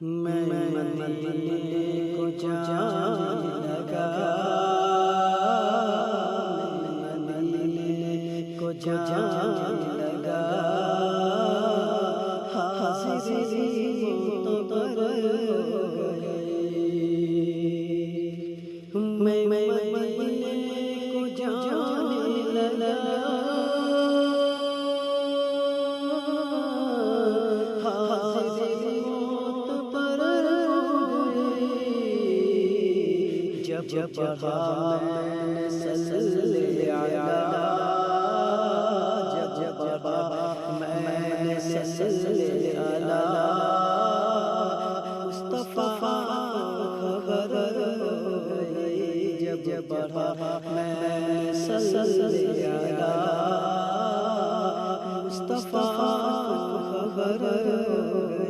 میں مدینے کو جانے لگا، میں مدینے کو جانے لگا، حاضری معتبر ہو گئی۔ میں مدینے کو جانے لگا، جب پڑھا میں نے صلی علی، جب پڑھا میں نے صلی علی مصطفیٰ خبر ہو گئی، جب پڑھا میں نے صلی علی مصطفیٰ خبر ہو گئی۔